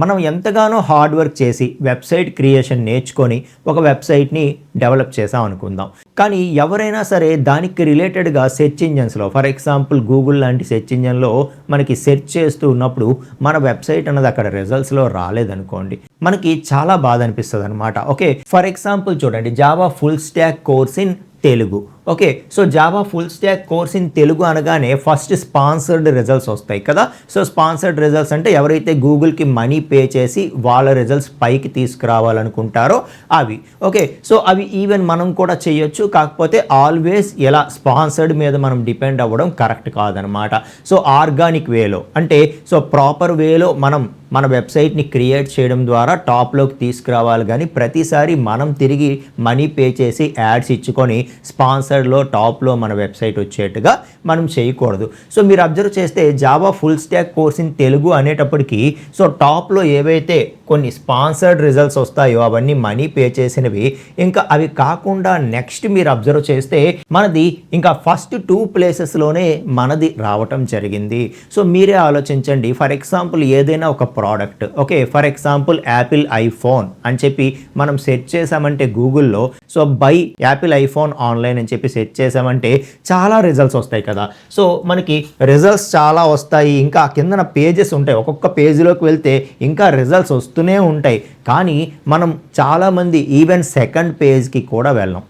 మనం ఎంతగానో hard work చేసి వెబ్సైట్ క్రియేషన్ నేర్చుకొని ఒక వెబ్సైట్ని డెవలప్ చేసాం అనుకుందాం. కానీ ఎవరైనా సరే దానికి రిలేటెడ్గా సెర్చ్ ఇంజన్స్లో, ఫర్ ఎగ్జాంపుల్ గూగుల్ లాంటి సెర్చ్ ఇంజన్లో మనకి సెర్చ్ చేస్తూ ఉన్నప్పుడు మన వెబ్సైట్ అన్నది అక్కడ రిజల్ట్స్లో రాలేదనుకోండి, మనకి చాలా బాధ అనిపిస్తుంది అనమాట. ఓకే, ఫర్ ఎగ్జాంపుల్ చూడండి, Java full stack course in Telugu. Okay, so Java full stack course in Telugu అనగానే ఫస్ట్ స్పాన్సర్డ్ రిజల్ట్స్ వస్తాయి కదా. సో స్పాన్సర్డ్ రిజల్ట్స్ అంటే ఎవరైతే గూగుల్కి మనీ పే చేసి వాళ్ళ రిజల్ట్స్ పైకి తీసుకురావాలనుకుంటారో అవి. ఓకే, సో అవి ఈవెన్ మనం కూడా చేయొచ్చు. కాకపోతే ఆల్వేస్ ఎలా స్పాన్సర్డ్ మీద మనం డిపెండ్ అవ్వడం కరెక్ట్ కాదనమాట. సో ఆర్గానిక్ వేలో, అంటే సో ప్రాపర్ వేలో మనం మన వెబ్సైట్ని క్రియేట్ చేయడం ద్వారా టాప్లోకి తీసుకురావాలి. కానీ ప్రతిసారి మనం తిరిగి మనీ పే చేసి యాడ్స్ ఇచ్చుకొని స్పాన్సర్డ్లో టాప్లో మన వెబ్సైట్ వచ్చేట్టుగా మనం చేయకూడదు. సో మీరు అబ్జర్వ్ చేస్తే Java full stack course in Telugu అనేటప్పటికీ సో టాప్లో ఏవైతే కొన్ని స్పాన్సర్డ్ రిజల్ట్స్ వస్తాయో అవన్నీ మనీ పే చేసినవి. ఇంకా అవి కాకుండా నెక్స్ట్ మీరు అబ్జర్వ్ చేస్తే మనది ఇంకా ఫస్ట్ 2 ప్లేసెస్లోనే మనది రావటం జరిగింది. సో మీరే ఆలోచించండి, ఫర్ ఎగ్జాంపుల్ ఏదైనా ఒక product, okay, for example Apple iPhone అని చెప్పి మనం సెర్చ్ చేసామంటే గూగుల్లో, so by Apple iPhone online అని చెప్పి సెర్చ్ చేసామంటే చాలా రిజల్ట్స్ వస్తాయి కదా. సో మనకి రిజల్ట్స్ చాలా వస్తాయి, ఇంకా కిందన పేజెస్ ఉంటాయి. ఒక్కొక్క పేజీలోకి వెళ్తే ఇంకా రిజల్ట్స్ వస్తూనే ఉంటాయి. కానీ మనం చాలామంది ఈవెన్ సెకండ్ పేజ్కి కూడా వెళ్ళాం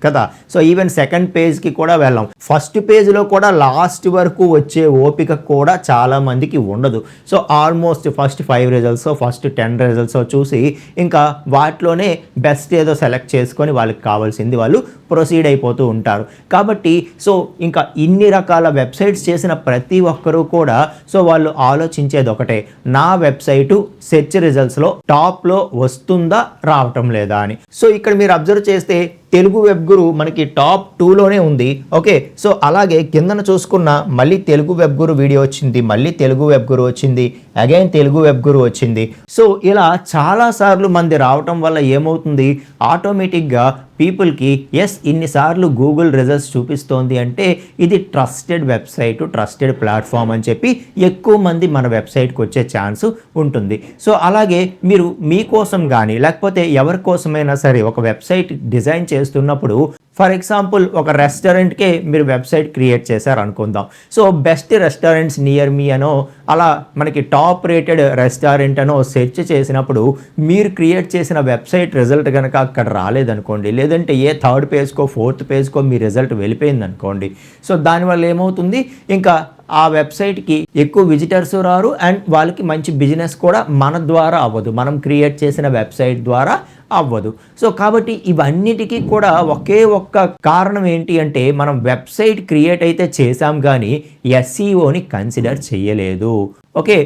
కదా. సో ఈవెన్ సెకండ్ పేజ్కి కూడా వెళ్ళాం. ఫస్ట్ పేజ్లో కూడా లాస్ట్ వరకు వచ్చే ఓపిక కూడా చాలామందికి ఉండదు. So almost first 5 results, first 10 results చూసి ఇంకా వాటిలోనే బెస్ట్ ఏదో సెలెక్ట్ చేసుకొని వాళ్ళకి కావాల్సింది వాళ్ళు ప్రొసీడ్ అయిపోతూ ఉంటారు. కాబట్టి సో ఇంకా ఇన్ని రకాల వెబ్సైట్స్ చేసిన ప్రతి ఒక్కరూ కూడా సో వాళ్ళు ఆలోచించేది ఒకటే, నా వెబ్సైటు సెర్చ్ రిజల్ట్స్లో టాప్లో వస్తుందా రావటం లేదా అని. సో ఇక్కడ మీరు అబ్జర్వ్ చేస్తే తెలుగు వెబ్ గురు మనకి టాప్ 2లోనే ఉంది. ఓకే, సో అలాగే కిందన చూసుకున్న మళ్ళీ తెలుగు వెబ్ గురు వీడియో వచ్చింది, మళ్ళీ తెలుగు వెబ్ గురు వచ్చింది, అగైన్ తెలుగు వెబ్ గురు వచ్చింది. సో ఇలా చాలాసార్లు మంది రావటం వల్ల ఏమవుతుంది, ఆటోమేటిక్గా పీపుల్కి ఎస్ ఇన్నిసార్లు గూగుల్ రిజల్ట్స్ చూపిస్తోంది అంటే ఇది ట్రస్టెడ్ వెబ్సైట్, ట్రస్టెడ్ ప్లాట్ఫామ్ అని చెప్పి ఎక్కువ మంది మన వెబ్సైట్కి వచ్చే ఛాన్స్ ఉంటుంది. సో అలాగే మీరు మీకోసం కానీ లేకపోతే ఎవరి కోసమైనా సరే ఒక వెబ్సైట్ డిజైన్ చేస్తున్నప్పుడు, ఫర్ ఎగ్జాంపుల్ ఒక రెస్టారెంట్కే మీరు వెబ్సైట్ క్రియేట్ చేశారు అనుకుందాం. సో బెస్ట్ రెస్టారెంట్స్ నియర్ మీ అనో అలా మనకి టాప్ రేటెడ్ రెస్టారెంట్ అనో సెర్చ్ చేసినప్పుడు మీరు క్రియేట్ చేసిన వెబ్సైట్ రిజల్ట్ కనుక అక్కడ రాలేదనుకోండి, లేదంటే ఏ 3rd పేజ్కో 4th పేజ్కో మీ రిజల్ట్ వెళ్ళిపోయింది అనుకోండి, సో దానివల్ల ఏమవుతుంది, ఇంకా ఆ వెబ్సైట్కి ఎక్కువ విజిటర్స్ రారు అండ్ వాళ్ళకి మంచి బిజినెస్ కూడా మన ద్వారా అవ్వదు, మనం క్రియేట్ చేసిన వెబ్సైట్ ద్వారా అవ్వదు. సో కాబట్టి ఇవన్నిటికీ కూడా ఒకే ఒక్క కారణం ఏంటి అంటే మనం వెబ్సైట్ క్రియేట్ అయితే చేసాం కానీ ఎస్ఈఓని కన్సిడర్ చేయలేదు. ఓకే,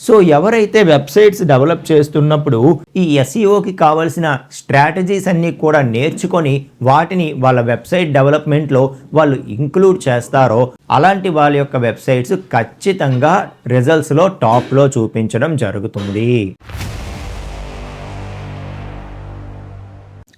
సో ఎవరైతే వెబ్సైట్స్ డెవలప్ చేస్తున్నప్పుడు ఈ ఎస్ఈఓకి కావాల్సిన స్ట్రాటజీస్ అన్నీ కూడా నేర్చుకొని వాటిని వాళ్ళ వెబ్సైట్ డెవలప్మెంట్లో వాళ్ళు ఇంక్లూడ్ చేస్తారో అలాంటి వాళ్ళ యొక్క వెబ్సైట్స్ ఖచ్చితంగా రిజల్ట్స్లో టాప్లో చూపించడం జరుగుతుంది.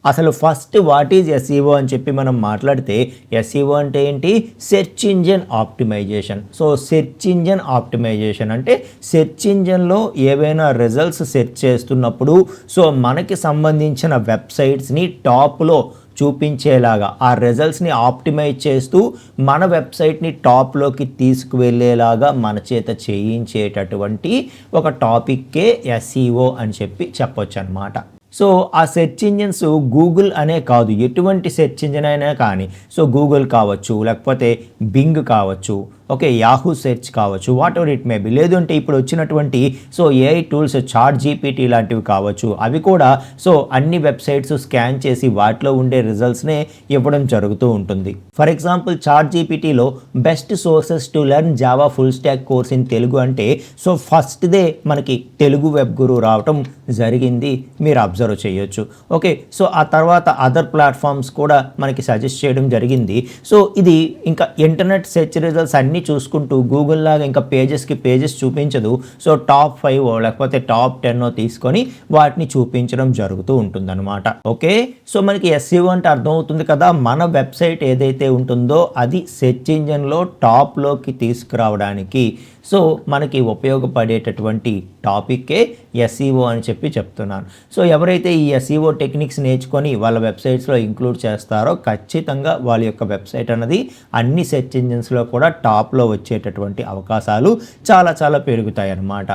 అసలు ఫస్ట్ వాట్ ఈజ్ ఎస్ఈఓ అని చెప్పి మనం మాట్లాడితే, ఎస్ఈఓ అంటే ఏంటి, search engine optimisation. So search engine optimisation అంటే సెర్చ్ ఇంజిన్లో ఏవైనా రిజల్ట్స్ సెర్చ్ చేస్తున్నప్పుడు సో మనకి సంబంధించిన వెబ్సైట్స్ని టాప్లో చూపించేలాగా ఆ రిజల్ట్స్ని ఆప్టిమైజ్ చేస్తూ మన వెబ్సైట్ని టాప్లోకి తీసుకువెళ్ళేలాగా మన చేత చేయించేటటువంటి ఒక టాపిక్కే ఎస్ఈఓ అని చెప్పి చెప్పొచ్చు అనమాట. సో ఆ సెర్చ్ ఇంజిన్స్ గూగుల్ అనే కాదు, ఎటువంటి సెర్చ్ ఇంజిన్ అయినా కానీ, సో గూగుల్ కావచ్చు, లేకపోతే బింగ్ కావచ్చు, ఓకే, యాహూ సెర్చ్ కావచ్చు, whatever it may be, లేదంటే ఇప్పుడు వచ్చినటువంటి so AI tools ChatGPT లాంటివి కావచ్చు, అవి కూడా సో అన్ని వెబ్సైట్స్ స్కాన్ చేసి వాటిలో ఉండే రిజల్ట్స్నే ఇవ్వడం జరుగుతూ ఉంటుంది. ఫర్ ఎగ్జాంపుల్ చాట్ జీపీటీలో best sources to learn Java full stack course in Telugu అంటే సో ఫస్ట్దే మనకి తెలుగు వెబ్ గురు రావటం జరిగింది, మీరు అబ్జర్వ్ చేయొచ్చు. ఓకే, సో ఆ తర్వాత అదర్ ప్లాట్ఫామ్స్ కూడా మనకి సజెస్ట్ చేయడం జరిగింది. సో ఇది ఇంకా ఇంటర్నెట్ సెర్చ్ రిజల్ట్స్ అన్నీ చూసుకుంటూ గూగుల్ లాగా ఇంకా పేజెస్కి పేజెస్ చూపించదు. సో టాప్ 5 లేకపోతే టాప్ 10 తీసుకొని వాటిని చూపించడం జరుగుతూ ఉంటుందన్నమాట. ఓకే, సో మనకి ఎస్ఈఓ అంటే అర్థమవుతుంది కదా, మన వెబ్సైట్ ఏదైతే ఉంటుందో అది సెర్చ్ ఇంజిన్లో టాప్లోకి తీసుకురావడానికి సో మనకి ఉపయోగపడేటటువంటి టాపిక్కే ఎస్ఈఓ అని చెప్తున్నాను. సో ఎవరైతే ఈ ఎస్ఈఓ టెక్నిక్స్ నేర్చుకొని వాళ్ళ వెబ్సైట్స్లో ఇంక్లూడ్ చేస్తారో ఖచ్చితంగా వాళ్ళ యొక్క వెబ్సైట్ అన్నది అన్ని సెర్చ్ ఇంజిన్స్లో కూడా టాప్లో వచ్చేటటువంటి అవకాశాలు చాలా చాలా పెరుగుతాయి అన్నమాట.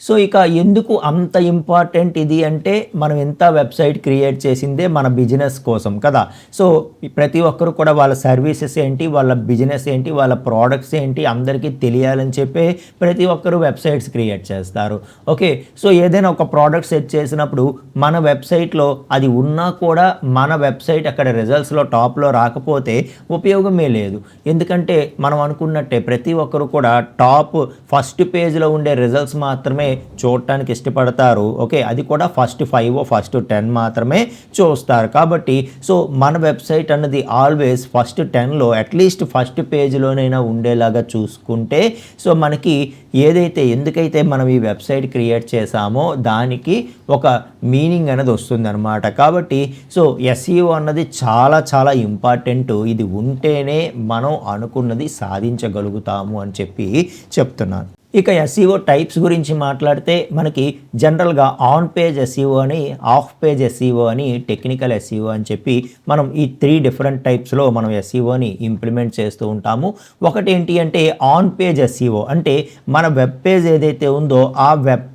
సో ఇక ఎందుకు అంత ఇంపార్టెంట్ ఇది అంటే మనం ఎంత వెబ్సైట్ క్రియేట్ చేసిందే మన బిజినెస్ కోసం కదా. సో ప్రతి ఒక్కరు కూడా వాళ్ళ సర్వీసెస్ ఏంటి, వాళ్ళ బిజినెస్ ఏంటి, వాళ్ళ ప్రోడక్ట్స్ ఏంటి అందరికీ తెలియాలని చెప్పి ప్రతి ఒక్కరు వెబ్సైట్స్ క్రియేట్ చేస్తారు. ఓకే, సో ఏదైనా ఒక ప్రోడక్ట్ సెట్ చేసినప్పుడు మన వెబ్సైట్లో అది ఉన్నా కూడా మన వెబ్సైట్ అక్కడ రిజల్ట్స్లో టాప్లో రాకపోతే ఉపయోగమే లేదు. ఎందుకంటే మనం అనుకున్నట్టే ప్రతి ఒక్కరు కూడా టాప్ ఫస్ట్ పేజ్లో ఉండే రిజల్ట్స్ మాత్రమే చూడటానికి ఇష్టపడతారు. ఓకే, అది కూడా ఫస్ట్ 5 ఫస్ట్ 10 మాత్రమే చూస్తారు. కాబట్టి సో మన వెబ్సైట్ అన్నది ఆల్వేస్ ఫస్ట్ 10లో అట్లీస్ట్ ఫస్ట్ పేజ్లోనైనా ఉండేలాగా చూసుకుంటే సో మనకి ఎందుకైతే మనం ఈ వెబ్సైట్ క్రియేట్ చేసామో దానికి ఒక మీనింగ్ అనేది వస్తుందన్నమాట. కాబట్టి సో ఎస్ఈఓ అన్నది చాలా చాలా ఇంపార్టెంట్. ఇది ఉంటేనే మనం అనుకున్నది సాధించగలుగుతాము అని చెప్తున్నాను. ఇక ఎస్ఈఓ టైప్స్ గురించి మాట్లాడితే మనకి జనరల్గా ఆన్ పేజ్ ఎస్ఈఓ అని, ఆఫ్ పేజ్ ఎస్ఈఓ అని, టెక్నికల్ ఎస్ఈఓ అని చెప్పి మనం ఈ 3 డిఫరెంట్ టైప్స్లో మనం ఎస్ఈఓని ఇంప్లిమెంట్ చేస్తూ ఉంటాము. ఒకటి ఏంటి అంటే ఆన్ పేజ్ ఎస్ఈఓ అంటే మన వెబ్ పేజ్ ఏదైతే ఉందో ఆ వెబ్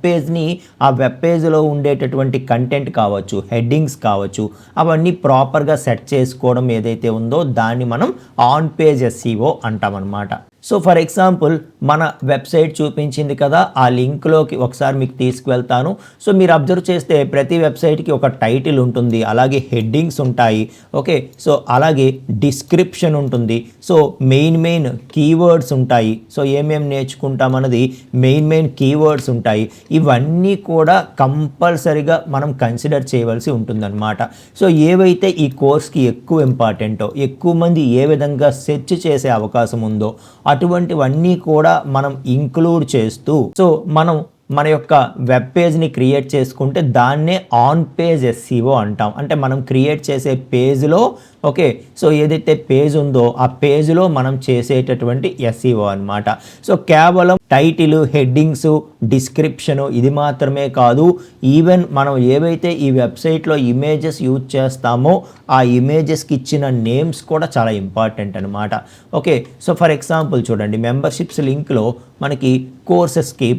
పేజ్లో ఉండేటటువంటి కంటెంట్ కావచ్చు, హెడ్డింగ్స్ కావచ్చు, అవన్నీ ప్రాపర్గా సెట్ చేసుకోవడం ఏదైతే ఉందో దాన్ని మనం ఆన్ పేజ్ ఎస్ఈఓ అంటామన్నమాట. సో ఫర్ ఎగ్జాంపుల్ మన వెబ్సైట్ చూపించింది కదా, ఆ లింక్లోకి ఒకసారి మీకు తీసుకువెళ్తాను. సో మీరు అబ్జర్వ్ చేస్తే ప్రతి వెబ్సైట్కి ఒక టైటిల్ ఉంటుంది, అలాగే హెడ్డింగ్స్ ఉంటాయి. ఓకే, సో అలాగే డిస్క్రిప్షన్ ఉంటుంది. సో మెయిన్ కీవర్డ్స్ ఉంటాయి. సో ఏమేమి నేర్చుకుంటామన్నది మెయిన్ కీవర్డ్స్ ఉంటాయి. ఇవన్నీ కూడా కంపల్సరీగా మనం కన్సిడర్ చేయవలసి ఉంటుందన్నమాట. సో ఏవైతే ఈ కోర్స్కి ఎక్కువ ఇంపార్టెంటో, ఎక్కువ మంది ఏ విధంగా సెర్చ్ చేసే అవకాశం ఉందో అటువంటివన్నీ కూడా మనం ఇంక్లూడ్ చేస్తూ సో మన యొక్క వెబ్ పేజ్ని క్రియేట్ చేసుకుంటే దాన్నే ఆన్ పేజ్ ఎస్ఈఓ అంటాం. అంటే మనం క్రియేట్ చేసే పేజ్లో ఓకే, సో ఏదైతే పేజ్ ఉందో ఆ పేజ్లో మనం చేసేటటువంటి ఎస్ఈఓ అనమాట. సో కేవలం టైటిల్, హెడ్డింగ్స్, డిస్క్రిప్షను ఇది మాత్రమే కాదు, ఈవెన్ మనం ఏవైతే ఈ వెబ్సైట్లో ఇమేజెస్ యూజ్ చేస్తామో ఆ ఇమేజెస్కి ఇచ్చిన నేమ్స్ కూడా చాలా ఇంపార్టెంట్ అనమాట. ఓకే, సో ఫర్ ఎగ్జాంపుల్ చూడండి, మెంబర్షిప్స్ లింక్లో మనకి కోర్సెస్కి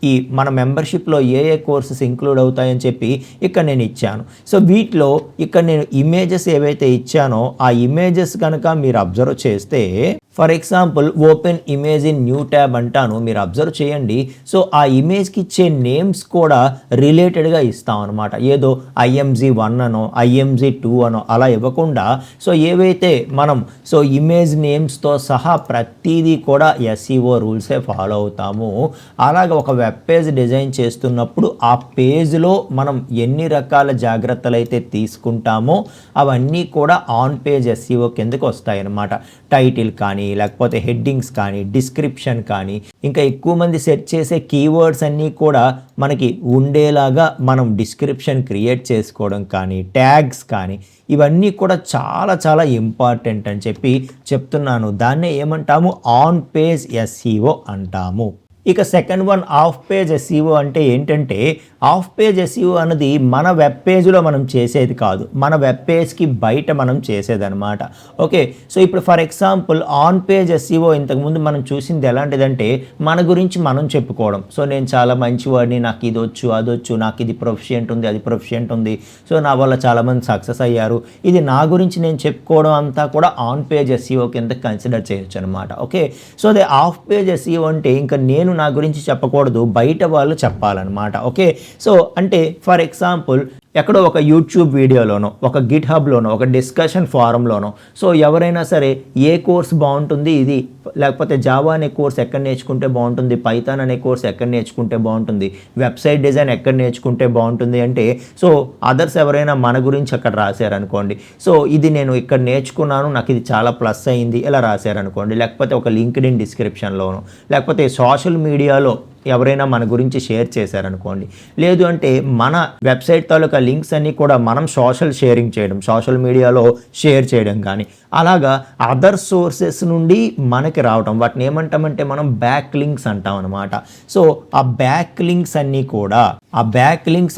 ఈ మన మెంబర్షిప్లో ఏ కోర్సెస్ ఇంక్లూడ్ అవుతాయని చెప్పి ఇక్కడ నేను ఇచ్చాను. సో వీటిలో ఇక్కడ నేను ఇమేజెస్ ఏవైతే ఇచ్చానో ఆ ఇమేజెస్ కనుక మీరు అబ్జర్వ్ చేస్తే for example open image in new tab అంటాను, మీరు అబ్జర్వ్ చేయండి. సో ఆ ఇమేజ్కి ఇచ్చే నేమ్స్ కూడా రిలేటెడ్గా ఇస్తాం అనమాట. ఏదో IMG1 అనో IMG2 అనో అలా ఇవ్వకుండా సో ఏవైతే మనం సో ఇమేజ్ నేమ్స్తో సహా ప్రతిదీ కూడా ఎస్ఈఓ రూల్సే ఫాలో అవుతాము. అలాగే ఒక వెబ్ పేజ్ డిజైన్ చేస్తున్నప్పుడు ఆ పేజ్లో మనం ఎన్ని రకాల జాగ్రత్తలు అయితే తీసుకుంటామో అవన్నీ కూడా ఆన్ పేజ్ ఎస్ఈఓ కిందకి వస్తాయి అన్నమాట. టైటిల్ కానీ, లేకపోతే హెడ్డింగ్స్ కానీ, డిస్క్రిప్షన్ కానీ, ఇంకా ఎక్కువ మంది సెర్చ్ చేసే కీవర్డ్స్ అన్నీ కూడా మనకి ఉండేలాగా మనం డిస్క్రిప్షన్ క్రియేట్ చేసుకోవడం కానీ, ట్యాగ్స్ కానీ, ఇవన్నీ కూడా చాలా చాలా ఇంపార్టెంట్ అని చెప్తున్నాను. దాన్నే ఏమంటాము, ఆన్ పేజ్ ఎస్ఈఓ అంటాము. ఇక second one of page SEO అంటే ఏంటంటే, ఆఫ్ పేజ్ ఎస్ఈఓ అన్నది మన వెబ్ పేజ్లో మనం చేసేది కాదు, మన వెబ్ పేజ్కి బయట మనం చేసేదన్నమాట. ఓకే, సో ఇప్పుడు for example on page SEO ఇంతకుముందు మనం చూసింది ఎలాంటిదంటే మన గురించి మనం చెప్పుకోవడం. సో నేను చాలా మంచివాడిని, నాకు ఇది వచ్చు, అది వచ్చు, నాకు ఇది ప్రొఫిషియంట్ ఉంది, అది ప్రొఫిషియంట్ ఉంది, సో నా వల్ల చాలామంది సక్సెస్ అయ్యారు, ఇది నా గురించి నేను చెప్పుకోవడం అంతా కూడా ఆన్ పేజ్ ఎస్ఈఓ కింద కన్సిడర్ చేయొచ్చు అనమాట. ఓకే, సో అదే ఆఫ్ పేజ్ ఎస్ఈఓ అంటే ఇంకా నేను నా గురించి చెప్పకూడదు, బయట వాళ్ళు చెప్పాలన్నమాట. ఓకే, సో అంటే ఫర్ ఎగ్జాంపుల్ ఎక్కడో ఒక యూట్యూబ్ వీడియోలోనో, ఒక గిట్ హబ్లోనో, ఒక డిస్కషన్ ఫారంలోనో సో ఎవరైనా సరే ఏ కోర్స్ బాగుంటుంది, ఇది లేకపోతే జావా అనే కోర్స్ ఎక్కడ నేర్చుకుంటే బాగుంటుంది, పైథాన్ అనే కోర్స్ ఎక్కడ నేర్చుకుంటే బాగుంటుంది, వెబ్సైట్ డిజైన్ ఎక్కడ నేర్చుకుంటే బాగుంటుంది అంటే సో అదర్స్ ఎవరైనా మన గురించి అక్కడ రాశారనుకోండి, సో ఇది నేను ఇక్కడ నేర్చుకున్నాను, నాకు ఇది చాలా ప్లస్ అయింది ఇలా రాశారనుకోండి, లేకపోతే ఒక లింక్డ్ఇన్ డిస్క్రిప్షన్లోనో, లేకపోతే సోషల్ మీడియాలో ఎవరైనా మన గురించి షేర్ చేశారనుకోండి, లేదు అంటే మన వెబ్సైట్ తాలూకా లింక్స్ అన్నీ కూడా మనం షేరింగ్ చేయడం, సోషల్ మీడియాలో షేర్ చేయడం కానీ అలాగా అదర్ సోర్సెస్ నుండి మనకి మనకి రావటం, వాటిని ఏమంటామంటే మనం బ్యాక్ లింక్స్ అంటాం అనమాట. సో ఆ బ్యాక్ లింక్స్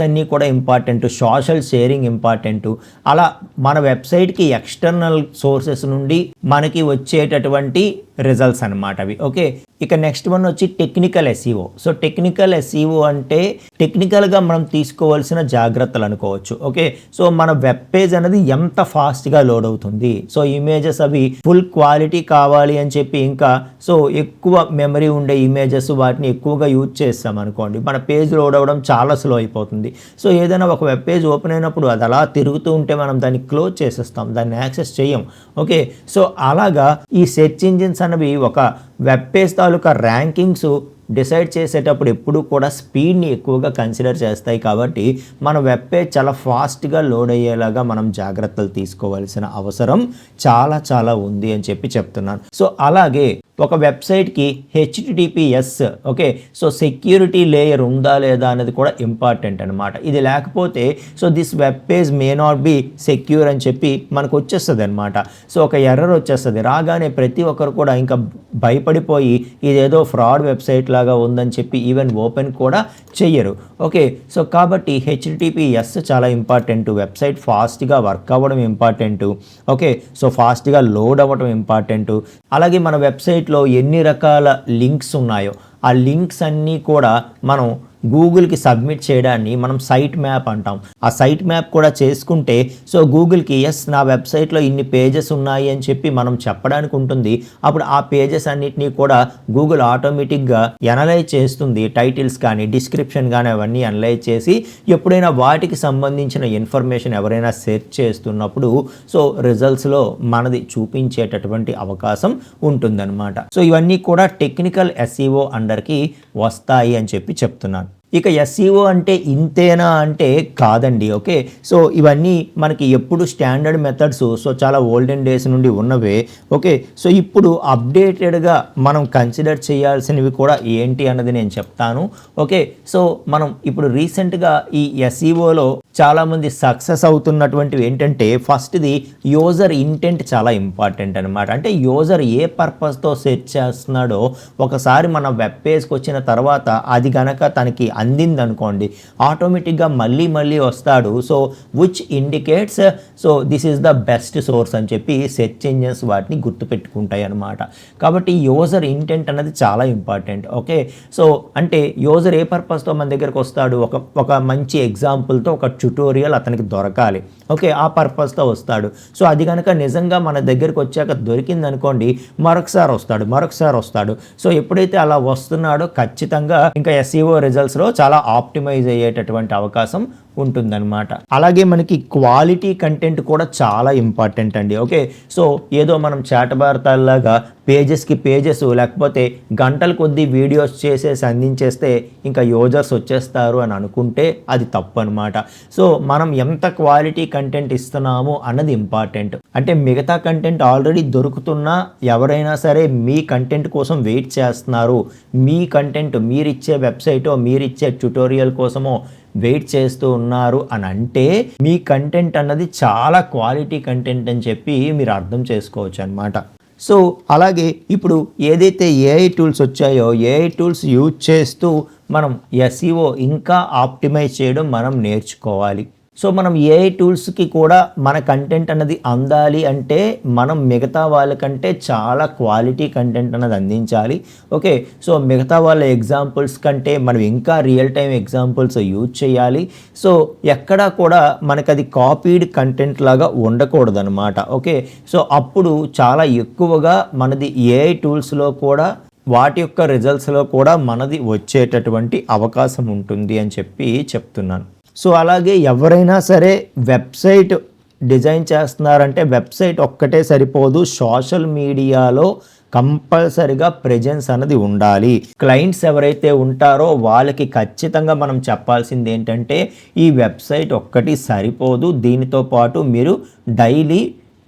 అన్నీ కూడా ఇంపార్టెంట్, సోషల్ షేరింగ్ ఇంపార్టెంట్. అలా మన వెబ్సైట్కి ఎక్స్టర్నల్ సోర్సెస్ నుండి మనకి వచ్చేటటువంటి రిజల్ట్స్ అనమాట అవి. ఓకే, ఇక నెక్స్ట్ వన్ వచ్చి technical SEO. So technical SEO అంటే టెక్నికల్గా మనం తీసుకోవాల్సిన జాగ్రత్తలు అనుకోవచ్చు. ఓకే, సో మన వెబ్ పేజ్ అనేది ఎంత ఫాస్ట్గా లోడ్ అవుతుంది, సో ఇమేజెస్ అవి ఫుల్ క్వాలిటీ కావాలి అని చెప్పి ఇంకా సో ఎక్కువ మెమరీ ఉండే ఇమేజెస్ వాటిని ఎక్కువగా యూజ్ చేస్తాం అనుకోండి, మన పేజ్ లోడ్ అవ్వడం చాలా స్లో అయిపోతుంది. సో ఏదైనా ఒక వెబ్ పేజ్ ఓపెన్ అయినప్పుడు అది అలా తిరుగుతూ ఉంటే మనం దాన్ని క్లోజ్ చేసేస్తాం, దాన్ని యాక్సెస్ చేయం. ఓకే, సో అలాగా ఈ సెర్చ్ ఇంజిన్స్ అనేవి ఒక వెబ్ పేజ్ తాలూకా ర్యాంకింగ్స్ డిసైడ్ చేసేటప్పుడు ఎప్పుడు కూడా స్పీడ్ని ఎక్కువగా కన్సిడర్ చేస్తాయి. కాబట్టి మన వెబ్ పేజ్ చాలా ఫాస్ట్గా లోడ్ అయ్యేలాగా మనం జాగ్రత్తలు తీసుకోవాల్సిన అవసరం చాలా ఉంది అని చెప్పి చెప్తున్నాను. సో అలాగే ఒక వెబ్సైట్కి HTTPS okay, so security layer ఉందా లేదా అనేది కూడా ఇంపార్టెంట్ అనమాట. ఇది లేకపోతే so this web page may not be secure అని చెప్పి మనకు వచ్చేస్తుంది అనమాట. సో ఒక ఎర్రర్ వచ్చేస్తుంది, రాగానే ప్రతి ఒక్కరు కూడా ఇంకా భయపడిపోయి ఇదేదో ఫ్రాడ్ వెబ్సైట్ లాగా ఉందని చెప్పి ఈవెన్ ఓపెన్ కూడా చెయ్యరు. ఓకే, సో కాబట్టి HTTPS చాలా ఇంపార్టెంట్, వెబ్సైట్ ఫాస్ట్గా వర్క్ అవ్వడం ఇంపార్టెంట్. ఓకే, సో ఫాస్ట్గా లోడ్ అవ్వడం ఇంపార్టెంట్. అలాగే మన వెబ్సైట్లో ఎన్ని రకాల లింక్స్ ఉన్నాయో ఆ లింక్స్ అన్నీ కూడా మనం గూగుల్కి సబ్మిట్ చేయడాన్ని మనం సైట్ మ్యాప్ అంటాం. ఆ సైట్ మ్యాప్ కూడా చేసుకుంటే సో గూగుల్కి ఎస్ నా వెబ్సైట్లో ఇన్ని పేజెస్ ఉన్నాయి అని చెప్పి మనం చెప్పడానికి ఉంటుంది. అప్పుడు ఆ పేజెస్ అన్నిటినీ కూడా గూగుల్ ఆటోమేటిక్గా ఎనలైజ్ చేస్తుంది, టైటిల్స్ కానీ డిస్క్రిప్షన్ కానీ అవన్నీ అనలైజ్ చేసి ఎప్పుడైనా వాటికి సంబంధించిన ఇన్ఫర్మేషన్ ఎవరైనా సెర్చ్ చేస్తున్నప్పుడు సో రిజల్ట్స్లో మనది చూపించేటటువంటి అవకాశం ఉంటుందన్నమాట. సో ఇవన్నీ కూడా టెక్నికల్ ఎస్ఈఓ అండర్కి వస్తాయి అని చెప్పి చెప్తున్నాను. ఇక ఎస్ఈఓ అంటే ఇంతేనా అంటే కాదండి. ఓకే, సో ఇవన్నీ మనకి ఎప్పుడు స్టాండర్డ్ మెథడ్స్, సో చాలా ఓల్డెన్ డేస్ నుండి ఉన్నవే. ఓకే, సో ఇప్పుడు అప్డేటెడ్గా మనం కన్సిడర్ చేయాల్సినవి కూడా ఏంటి అన్నది నేను చెప్తాను. ఓకే, సో మనం ఇప్పుడు రీసెంట్గా ఈ ఎస్ఈఓలో చాలామంది సక్సెస్ అవుతున్నటువంటివి ఏంటంటే ఫస్ట్ది యూజర్ ఇంటెంట్ చాలా ఇంపార్టెంట్ అనమాట. అంటే యూజర్ ఏ పర్పస్తో సెర్చ్ చేస్తున్నాడో ఒకసారి మన వెబ్ పేజ్కి వచ్చిన తర్వాత అది గనక తనకి అందింది అనుకోండి ఆటోమేటిక్గా మళ్ళీ వస్తాడు. So which indicates so this is the best source అని చెప్పి సెర్చ్ ఇంజిన్స్ వాటిని గుర్తుపెట్టుకుంటాయి అనమాట. కాబట్టి యూజర్ ఇంటెంట్ అనేది చాలా ఇంపార్టెంట్. ఓకే, సో అంటే యూజర్ ఏ పర్పస్తో మన దగ్గరకు వస్తాడు, ఒక మంచి ఎగ్జాంపుల్తో ఒక ట్యుటోరియల్ అతనికి దొరకాలి. ఓకే, ఆ పర్పస్తో వస్తాడు. సో అది కనుక నిజంగా మన దగ్గరికి వచ్చాక దొరికింది అనుకోండి మరొకసారి వస్తాడు. సో ఎప్పుడైతే అలా వస్తున్నాడో ఖచ్చితంగా ఇంకా ఎస్ఈఓ రిజల్ట్స్లో చాలా ఆప్టిమైజ్ అయ్యేటటువంటి అవకాశం ఉంటుందన్నమాట. అలాగే మనకి క్వాలిటీ కంటెంట్ కూడా చాలా ఇంపార్టెంట్ అండి. ఓకే, సో ఏదో మనం చాటభారతాల్లాగా పేజెస్కి పేజెస్ లేకపోతే గంటల కొద్దీ వీడియోస్ చేసేసి అందించేస్తే ఇంకా యూజర్స్ వచ్చేస్తారు అని అనుకుంటే అది తప్పు అనమాట. సో మనం ఎంత క్వాలిటీ కంటెంట్ ఇస్తున్నాము అన్నది ఇంపార్టెంట్. అంటే మిగతా కంటెంట్ ఆల్రెడీ దొరుకుతున్నా ఎవరైనా సరే మీ కంటెంట్ కోసం వెయిట్ చేస్తున్నారు, మీ కంటెంట్ మీరిచ్చే వెబ్సైటో మీరిచ్చే ట్యుటోరియల్ కోసమో వెయిట్ చేస్తూ ఉన్నారు అని అంటే మీ కంటెంట్ అన్నది చాలా క్వాలిటీ కంటెంట్ అని చెప్పి మీరు అర్థం చేసుకోవచ్చు అనమాట. సో అలాగే ఇప్పుడు ఏదైతే ఏఐ టూల్స్ వచ్చాయో ఏఐ టూల్స్ యూజ్ చేస్తూ మనం ఎస్ఈఓ ఇంకా ఆప్టిమైజ్ చేయడం మనం నేర్చుకోవాలి. సో మనం ఏఐ టూల్స్కి కూడా మన కంటెంట్ అన్నది అందాలి అంటే మనం మిగతా వాళ్ళకంటే చాలా క్వాలిటీ కంటెంట్ అన్నది అందించాలి. ఓకే, సో మిగతా వాళ్ళ ఎగ్జాంపుల్స్ కంటే మనం ఇంకా రియల్ టైం ఎగ్జాంపుల్స్ యూజ్ చేయాలి. సో ఎక్కడా కూడా మనకు అది కాపీడ్ కంటెంట్ లాగా ఉండకూడదు అనమాట. ఓకే, సో అప్పుడు చాలా ఎక్కువగా మనది ఏఐ టూల్స్లో కూడా వాటి యొక్క రిజల్ట్స్లో కూడా మనది వచ్చేటటువంటి అవకాశం ఉంటుంది అని చెప్పి చెప్తున్నాను. సో అలాగే ఎవరైనా సరే వెబ్సైట్ డిజైన్ చేస్తున్నారంటే వెబ్సైట్ ఒక్కటే సరిపోదు, సోషల్ మీడియాలో కంపల్సరిగా ప్రెజెన్స్ అనేది ఉండాలి. క్లయింట్స్ ఎవరైతే ఉంటారో వాళ్ళకి ఖచ్చితంగా మనం చెప్పాల్సింది ఏంటంటే ఈ వెబ్సైట్ ఒక్కటి సరిపోదు, దీనితో పాటు మీరు డైలీ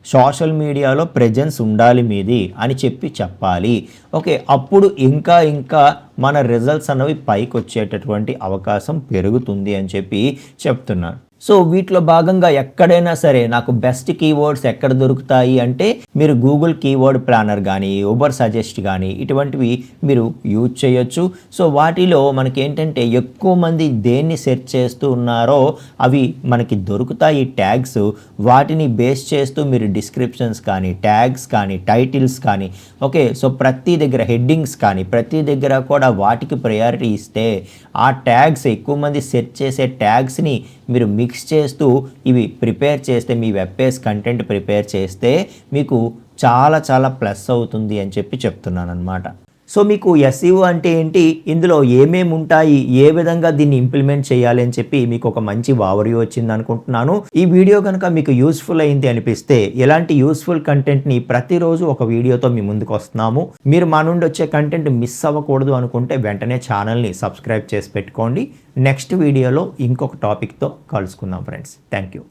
సోషల్ మీడియాలో ప్రెజెన్స్ ఉండాలి మీది అని చెప్పాలి. ఓకే, అప్పుడు ఇంకా మన రిజల్ట్స్ అనేవి పైకి వచ్చేటటువంటి అవకాశం పెరుగుతుంది అని చెప్పి చెప్తున్నాను. సో వీటిలో భాగంగా ఎక్కడైనా సరే నాకు బెస్ట్ కీవర్డ్స్ ఎక్కడ దొరుకుతాయి అంటే మీరు గూగుల్ కీవర్డ్ ప్లానర్ కానీ ఊబర్ సజెస్ట్ కానీ ఇటువంటివి మీరు యూజ్ చేయొచ్చు. సో వాటిలో మనకి ఏంటంటే ఎక్కువ మంది దేన్ని సెర్చ్ చేస్తూ ఉన్నారో అవి మనకి దొరుకుతాయి ట్యాగ్స్. వాటిని బేస్ చేస్తూ మీరు డిస్క్రిప్షన్స్ కానీ ట్యాగ్స్ కానీ టైటిల్స్ కానీ ఓకే. సో ప్రతి దగ్గర హెడ్డింగ్స్ కానీ ప్రతి దగ్గర కూడా వాటికి ప్రయారిటీ ఇస్తే ఆ ట్యాగ్స్ ఎక్కువ మంది సెర్చ్ చేసే ట్యాగ్స్ని మీరు మిక్స్ చేస్తూ ఇవి ప్రిపేర్ చేస్తే మీ వెబ్ పేజ్ కంటెంట్ ప్రిపేర్ చేస్తే మీకు చాలా చాలా ప్లస్ అవుతుంది అని చెప్పి చెప్తున్నాను అనమాట. సో మీకు ఎస్ఈఓ అంటే ఏంటి, ఇందులో ఏమేమి ఉంటాయి, ఏ విధంగా దీన్ని ఇంప్లిమెంట్ చేయాలి అని చెప్పి మీకు ఒక మంచి ఓవర్వ్యూ వచ్చింది అనుకుంటున్నాను. ఈ వీడియో కనుక మీకు యూస్ఫుల్ అయింది అనిపిస్తే ఇలాంటి యూస్ఫుల్ కంటెంట్ని ప్రతిరోజు ఒక వీడియోతో మీ ముందుకు వస్తున్నాము. మీరు మా నుండి వచ్చే కంటెంట్ మిస్ అవ్వకూడదు అనుకుంటే వెంటనే ఛానల్ని సబ్స్క్రైబ్ చేసి పెట్టుకోండి. నెక్స్ట్ వీడియోలో ఇంకొక టాపిక్తో కలుసుకుందాం ఫ్రెండ్స్. Thank you.